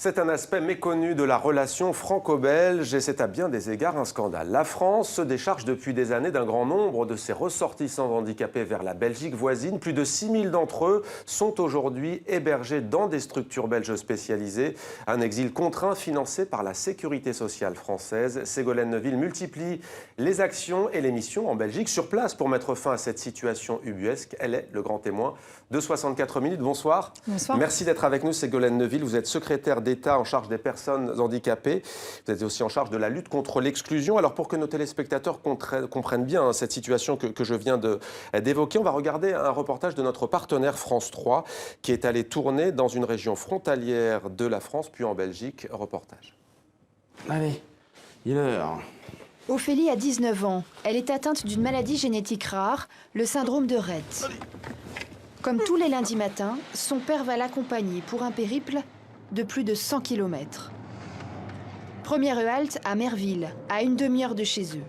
C'est un aspect méconnu de la relation franco-belge et c'est à bien des égards un scandale. La France se décharge depuis des années d'un grand nombre de ses ressortissants handicapés vers la Belgique voisine. Plus de 6000 d'entre eux sont aujourd'hui hébergés dans des structures belges spécialisées. Un exil contraint financé par la sécurité sociale française. Ségolène Neuville multiplie les actions et les missions en Belgique sur place pour mettre fin à cette situation ubuesque. Elle est le grand témoin de 64 minutes. Bonsoir. Bonsoir. Merci d'être avec nous, Ségolène Neuville. Vous êtes secrétaire d'État en charge des personnes handicapées. Vous êtes aussi en charge de la lutte contre l'exclusion. Alors pour que nos téléspectateurs comprennent bien cette situation que je viens d'évoquer, on va regarder un reportage de notre partenaire France 3 qui est allé tourner dans une région frontalière de la France, puis en Belgique. Reportage. Allez, il est l'heure. Ophélie a 19 ans. Elle est atteinte d'une maladie génétique rare, le syndrome de Rett. Comme tous les lundis matins, son père va l'accompagner pour un périple de plus de 100 km. Première halte à Merville, à une demi-heure de chez eux.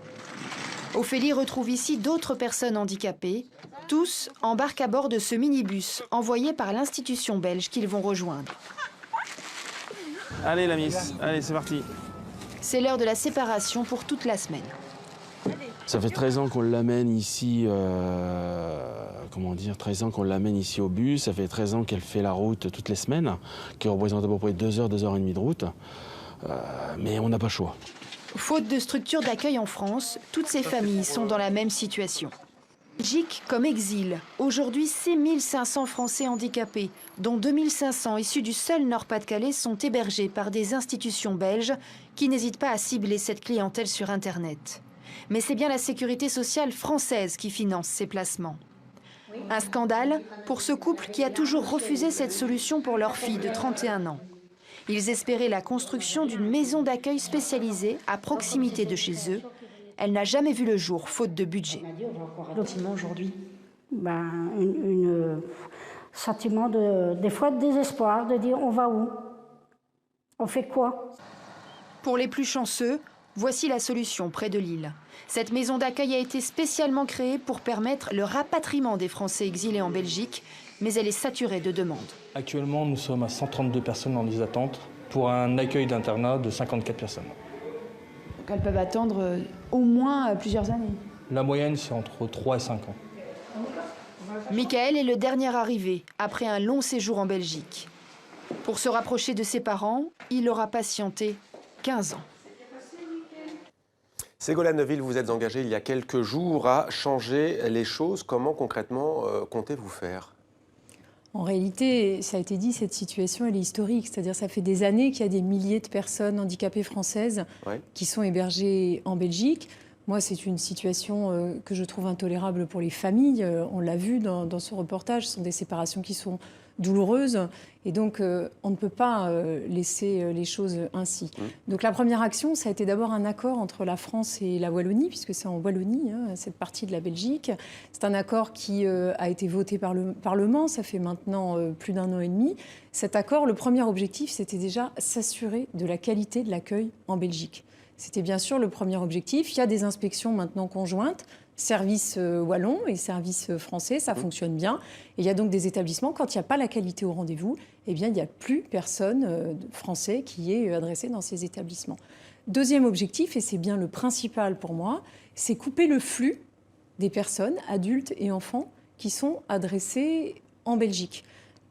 Ophélie retrouve ici d'autres personnes handicapées. Tous embarquent à bord de ce minibus envoyé par l'institution belge qu'ils vont rejoindre. Allez la miss, allez c'est parti. C'est l'heure de la séparation pour toute la semaine. Ça fait 13 ans qu'on l'amène ici, 13 ans qu'on l'amène ici au bus. Ça fait 13 ans qu'elle fait la route toutes les semaines, qui représente à peu près 2 heures, 2 heures et demie de route. Mais on n'a pas le choix. Faute de structure d'accueil en France, toutes ces familles sont dans la même situation. Belgique comme exil. Aujourd'hui, 6500 Français handicapés, dont 2500 issus du seul Nord-Pas-de-Calais, sont hébergés par des institutions belges qui n'hésitent pas à cibler cette clientèle sur Internet. Mais c'est bien la sécurité sociale française qui finance ces placements. Un scandale pour ce couple qui a toujours refusé cette solution pour leur fille de 31 ans. Ils espéraient la construction d'une maison d'accueil spécialisée à proximité de chez eux. Elle n'a jamais vu le jour, faute de budget. Aujourd'hui, sentiment des fois de désespoir, de dire on va où? On fait quoi? Pour les plus chanceux, voici la solution près de Lille. Cette maison d'accueil a été spécialement créée pour permettre le rapatriement des Français exilés en Belgique, mais elle est saturée de demandes. Actuellement, nous sommes à 132 personnes en liste d'attente pour un accueil d'internat de 54 personnes. Donc elles peuvent attendre au moins plusieurs années. La moyenne, c'est entre 3 et 5 ans. Michael est le dernier arrivé, après un long séjour en Belgique. Pour se rapprocher de ses parents, il aura patienté 15 ans. Ségolène Neuville, vous êtes engagée il y a quelques jours à changer les choses. Comment concrètement comptez-vous faire ? En réalité, ça a été dit, cette situation elle est historique. C'est-à-dire ça fait des années qu'il y a des milliers de personnes handicapées françaises qui sont hébergées en Belgique. Moi, c'est une situation que je trouve intolérable pour les familles. On l'a vu dans ce reportage, ce sont des séparations qui sont douloureuses. Et donc, on ne peut pas laisser les choses ainsi. Donc, la première action, ça a été d'abord un accord entre la France et la Wallonie, puisque c'est en Wallonie, cette partie de la Belgique. C'est un accord qui a été voté par le Parlement. Ça fait maintenant plus d'1 an et demi. Cet accord, le premier objectif, c'était déjà s'assurer de la qualité de l'accueil en Belgique. C'était bien sûr le premier objectif. Il y a des inspections maintenant conjointes, service wallon et service français, ça fonctionne bien. Et il y a donc des établissements, quand il n'y a pas la qualité au rendez-vous, eh bien, il n'y a plus personne français qui est adressé dans ces établissements. Deuxième objectif, et c'est bien le principal pour moi, c'est couper le flux des personnes, adultes et enfants, qui sont adressés en Belgique.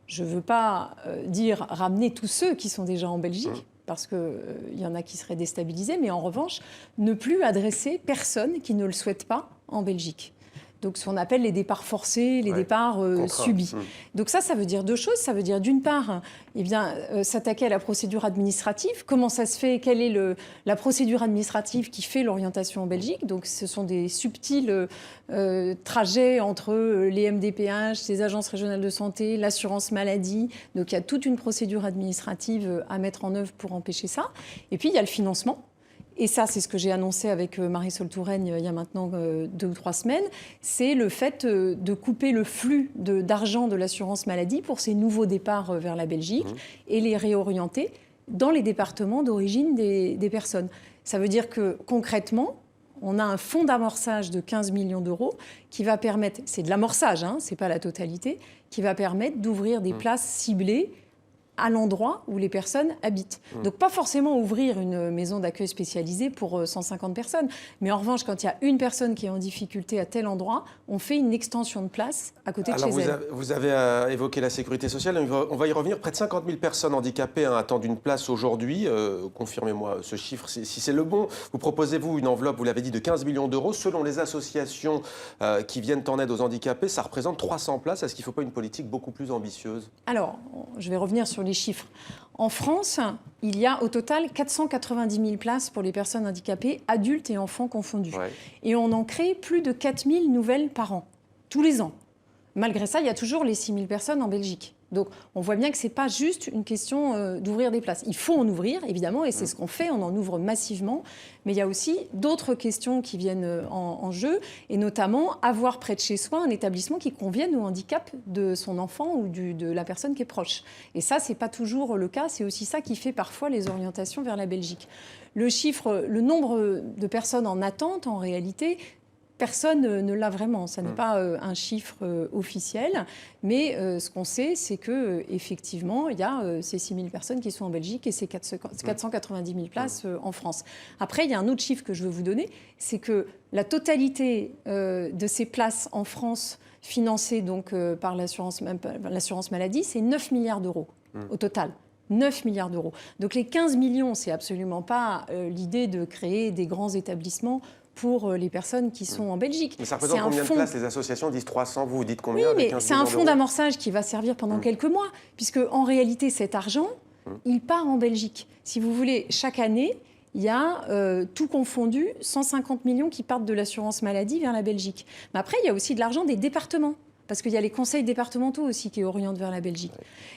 Je ne veux pas dire ramener tous ceux qui sont déjà en Belgique, parce qu'il y en a qui seraient déstabilisés, mais en revanche, ne plus adresser personne qui ne le souhaite pas en Belgique. Donc, ce qu'on appelle les départs forcés, les départs subis. Donc ça veut dire deux choses. Ça veut dire, d'une part, s'attaquer à la procédure administrative. Comment ça se fait? Quelle est la procédure administrative qui fait l'orientation en Belgique? Donc, ce sont des subtils trajets entre les MDPH, les agences régionales de santé, l'assurance maladie. Donc, il y a toute une procédure administrative à mettre en œuvre pour empêcher ça. Et puis, il y a le financement. Et ça, c'est ce que j'ai annoncé avec Marisol Touraine il y a maintenant 2 ou 3 semaines, c'est le fait de couper le flux d'argent de l'assurance maladie pour ces nouveaux départs vers la Belgique et les réorienter dans les départements d'origine des personnes. Ça veut dire que concrètement, on a un fonds d'amorçage de 15 millions d'euros qui va permettre, c'est de l'amorçage, ce n'est pas la totalité, qui va permettre d'ouvrir des places ciblées à l'endroit où les personnes habitent. Donc pas forcément ouvrir une maison d'accueil spécialisée pour 150 personnes, mais en revanche, quand il y a une personne qui est en difficulté à tel endroit, on fait une extension de place à côté de chez elle. Vous avez évoqué la sécurité sociale, on va y revenir. Près de 50 000 personnes handicapées attendent une place aujourd'hui. Confirmez-moi ce chiffre, si c'est le bon. Vous proposez-vous une enveloppe, vous l'avez dit, de 15 millions d'euros. Selon les associations qui viennent en aide aux handicapés, ça représente 300 places. Est-ce qu'il ne faut pas une politique beaucoup plus ambitieuse? Alors, je vais revenir sur les chiffres. En France, il y a au total 490 000 places pour les personnes handicapées, adultes et enfants confondus. Ouais. Et on en crée plus de 4 000 nouvelles par an, tous les ans. Malgré ça, il y a toujours les 6 000 personnes en Belgique. Donc, on voit bien que ce n'est pas juste une question d'ouvrir des places. Il faut en ouvrir, évidemment, et c'est ce qu'on fait, on en ouvre massivement. Mais il y a aussi d'autres questions qui viennent en jeu, et notamment avoir près de chez soi un établissement qui convienne au handicap de son enfant ou de la personne qui est proche. Et ça, ce n'est pas toujours le cas. C'est aussi ça qui fait parfois les orientations vers la Belgique. Le nombre de personnes en attente, en réalité, personne ne l'a vraiment. Ça n'est pas un chiffre officiel, mais ce qu'on sait, c'est qu'effectivement, il y a ces 6 000 personnes qui sont en Belgique et ces 490 000 places en France. Après, il y a un autre chiffre que je veux vous donner, c'est que la totalité de ces places en France financées donc, par l'assurance maladie, c'est 9 milliards d'euros au total. 9 milliards d'euros. Donc les 15 millions, c'est absolument pas l'idée de créer des grands établissements pour les personnes qui sont en Belgique. Mais ça représente combien de places? Les associations disent 300, vous dites combien? Oui, mais c'est un fonds d'amorçage qui va servir pendant quelques mois, puisque en réalité, cet argent, il part en Belgique. Si vous voulez, chaque année, il y a, tout confondu, 150 millions qui partent de l'assurance maladie vers la Belgique. Mais après, il y a aussi de l'argent des départements, parce qu'il y a les conseils départementaux aussi qui orientent vers la Belgique.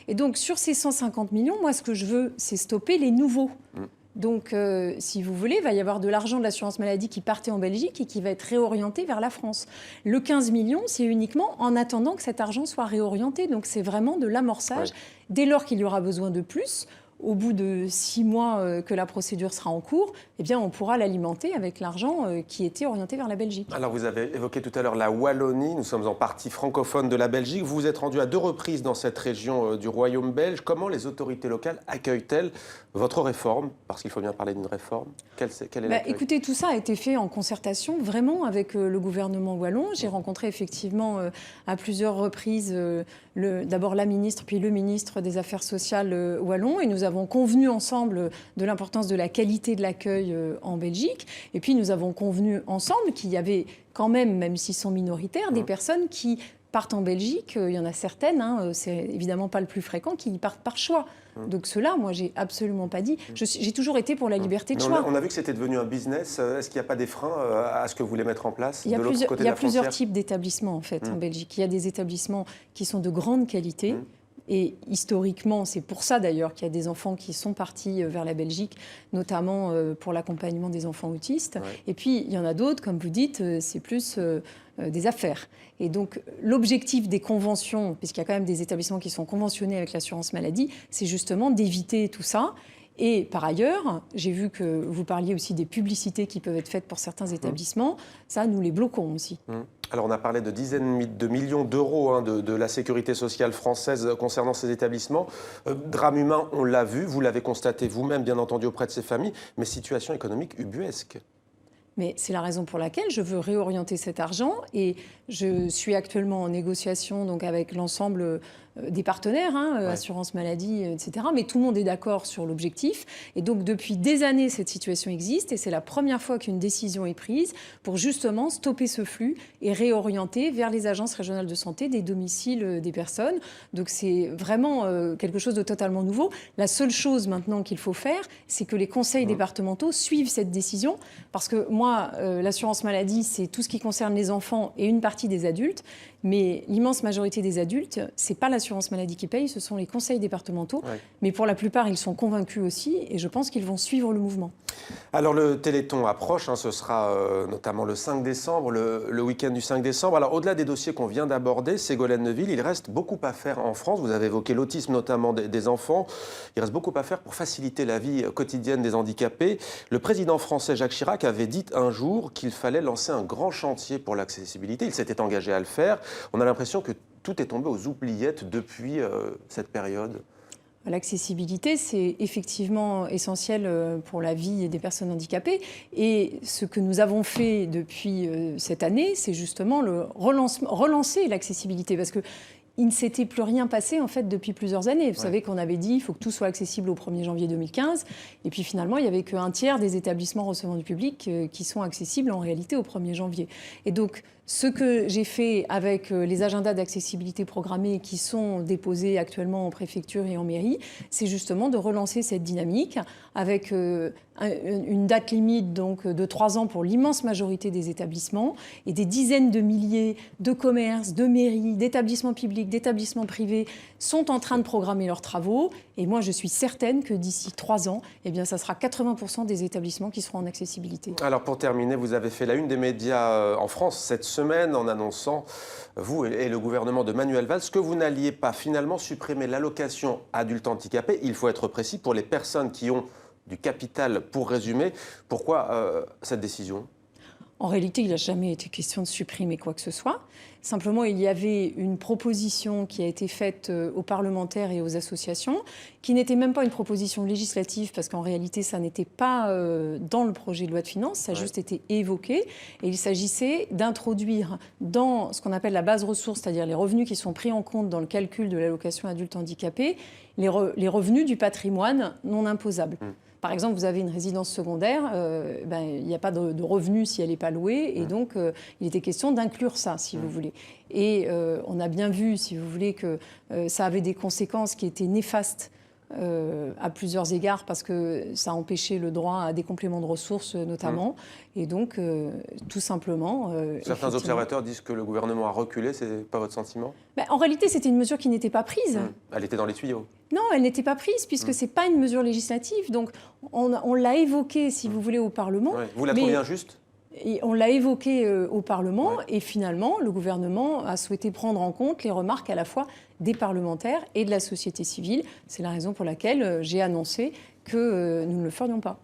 Et donc, sur ces 150 millions, moi, ce que je veux, c'est stopper les nouveaux. Donc, si vous voulez, il va y avoir de l'argent de l'assurance maladie qui partait en Belgique et qui va être réorienté vers la France. Le 15 millions, c'est uniquement en attendant que cet argent soit réorienté. Donc, c'est vraiment de l'amorçage. Ouais. Dès lors qu'il y aura besoin de plus, au bout de 6 mois que la procédure sera en cours, eh bien, on pourra l'alimenter avec l'argent qui était orienté vers la Belgique. Alors, vous avez évoqué tout à l'heure la Wallonie. Nous sommes en partie francophone de la Belgique. Vous vous êtes rendu à 2 reprises dans cette région du Royaume belge. Comment les autorités locales accueillent-elles votre réforme? Parce qu'il faut bien parler d'une réforme. Quel est l'accueil? Écoutez, tout ça a été fait en concertation, vraiment, avec le gouvernement wallon. J'ai rencontré effectivement à plusieurs reprises d'abord la ministre, puis le ministre des Affaires sociales wallon. Et nous avons convenu ensemble de l'importance de la qualité de l'accueil en Belgique. Et puis nous avons convenu ensemble qu'il y avait quand même s'ils sont minoritaires, des personnes qui partent en Belgique. Il y en a certaines, c'est évidemment pas le plus fréquent, qui y partent par choix. Donc cela, moi, j'ai absolument pas dit. J'ai toujours été pour la liberté de choix. On a vu que c'était devenu un business. Est-ce qu'il n'y a pas des freins à ce que vous voulez mettre en place? Il y a plusieurs types d'établissements, en fait, en Belgique. Il y a des établissements qui sont de grande qualité. Et historiquement, c'est pour ça d'ailleurs qu'il y a des enfants qui sont partis vers la Belgique, notamment pour l'accompagnement des enfants autistes. Ouais. Et puis, il y en a d'autres, comme vous dites, c'est plus des affaires. Et donc, l'objectif des conventions, puisqu'il y a quand même des établissements qui sont conventionnés avec l'assurance maladie, c'est justement d'éviter tout ça. Et par ailleurs, j'ai vu que vous parliez aussi des publicités qui peuvent être faites pour certains établissements. Ça, nous les bloquons aussi. Alors, on a parlé de dizaines de millions d'euros de la sécurité sociale française concernant ces établissements. Drame humain, on l'a vu, vous l'avez constaté vous-même, bien entendu, auprès de ces familles, mais situation économique ubuesque. Mais c'est la raison pour laquelle je veux réorienter cet argent et je suis actuellement en négociation donc, avec l'ensemble des partenaires, assurance maladie, etc. Mais tout le monde est d'accord sur l'objectif. Et donc, depuis des années, cette situation existe et c'est la première fois qu'une décision est prise pour justement stopper ce flux et réorienter vers les agences régionales de santé des domiciles des personnes. Donc, c'est vraiment quelque chose de totalement nouveau. La seule chose maintenant qu'il faut faire, c'est que les conseils départementaux suivent cette décision parce que moi, l'assurance maladie, c'est tout ce qui concerne les enfants et une partie des adultes. Mais l'immense majorité des adultes, ce n'est pas l'assurance maladie qui paye, ce sont les conseils départementaux. Ouais. Mais pour la plupart, ils sont convaincus aussi et je pense qu'ils vont suivre le mouvement. Alors le Téléthon approche, ce sera notamment le 5 décembre, le week-end du 5 décembre. Alors au-delà des dossiers qu'on vient d'aborder, Ségolène Neuville, il reste beaucoup à faire en France. Vous avez évoqué l'autisme notamment des enfants. Il reste beaucoup à faire pour faciliter la vie quotidienne des handicapés. Le président français Jacques Chirac avait dit un jour qu'il fallait lancer un grand chantier pour l'accessibilité. Il s'était engagé à le faire. On a l'impression que tout est tombé aux oubliettes depuis cette période. L'accessibilité, c'est effectivement essentiel pour la vie des personnes handicapées. Et ce que nous avons fait depuis cette année, c'est justement relancer l'accessibilité. Parce que il ne s'était plus rien passé en fait depuis plusieurs années. Vous savez qu'on avait dit il faut que tout soit accessible au 1er janvier 2015. Et puis finalement, il n'y avait qu'un tiers des établissements recevant du public qui sont accessibles en réalité au 1er janvier. Et donc, ce que j'ai fait avec les agendas d'accessibilité programmés qui sont déposés actuellement en préfecture et en mairie, c'est justement de relancer cette dynamique avec une date limite donc, de 3 ans pour l'immense majorité des établissements et des dizaines de milliers de commerces, de mairies, d'établissements publics, d'établissements privés sont en train de programmer leurs travaux. Et moi, je suis certaine que d'ici 3 ans, eh bien, ça sera 80% des établissements qui seront en accessibilité. Alors pour terminer, vous avez fait la une des médias en France cette semaine en annonçant, vous et le gouvernement de Manuel Valls, que vous n'alliez pas finalement supprimer l'allocation adulte handicapé. Il faut être précis pour les personnes qui ont du capital, pour résumer. Pourquoi cette décision ? En réalité, il n'a jamais été question de supprimer quoi que ce soit. Simplement, il y avait une proposition qui a été faite aux parlementaires et aux associations, qui n'était même pas une proposition législative, parce qu'en réalité, ça n'était pas dans le projet de loi de finances, ça a juste été évoqué. Et il s'agissait d'introduire dans ce qu'on appelle la base ressource, c'est-à-dire les revenus qui sont pris en compte dans le calcul de l'allocation adulte handicapé, les revenus du patrimoine non imposables. Par exemple, vous avez une résidence secondaire, il n'y a pas de revenus si elle n'est pas louée, et donc il était question d'inclure ça, si vous voulez. Et on a bien vu, si vous voulez, que ça avait des conséquences qui étaient néfastes à plusieurs égards, parce que ça empêchait le droit à des compléments de ressources, notamment. Et donc, tout simplement... Certains observateurs disent que le gouvernement a reculé, ce n'est pas votre sentiment ? En réalité, c'était une mesure qui n'était pas prise. Elle était dans les tuyaux. Non, elle n'était pas prise, puisque ce n'est pas une mesure législative. Donc, on l'a évoquée, si vous voulez, au Parlement. Vous la trouvez injuste ? Et on l'a évoqué au Parlement, et finalement, le gouvernement a souhaité prendre en compte les remarques à la fois des parlementaires et de la société civile. C'est la raison pour laquelle j'ai annoncé que nous ne le ferions pas.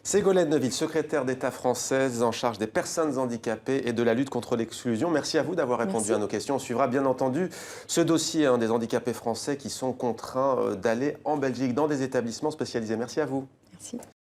Ségolène Neuville, secrétaire d'État française en charge des personnes handicapées et de la lutte contre l'exclusion. Merci à vous d'avoir répondu à nos questions. On suivra bien entendu ce dossier des handicapés français qui sont contraints d'aller en Belgique dans des établissements spécialisés. Merci à vous. Merci.